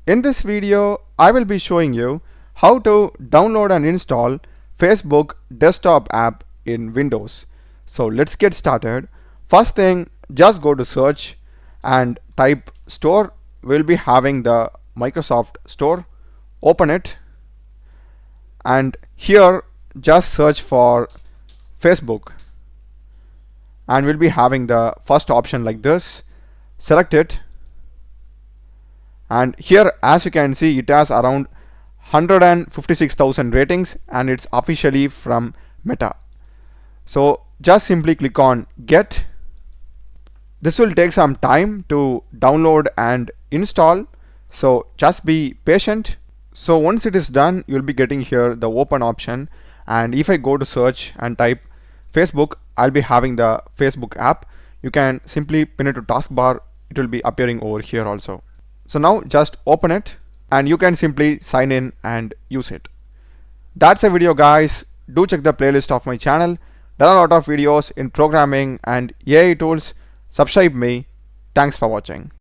In this video, I will be showing you how to download and install Facebook desktop app in Windows. So let's get started. First thing, just go to search and type store. We'll be having the Microsoft Store. Open it, and here just search for Facebook, and we'll be having the first option like this. Select it, and here as you can see it has around 156,000 ratings and it's officially from Meta. So just simply click on get. This will take some time to download and install, so just be patient. So once it is done, you'll be getting here the open option, and if I go to search and type Facebook, I'll be having the Facebook app. You can simply pin it to taskbar. It will be appearing over here also. So now just open it and you can simply sign in and use it. That's a video, guys. Do check the playlist of my channel. There are a lot of videos in programming and AI tools. Subscribe me. Thanks for watching.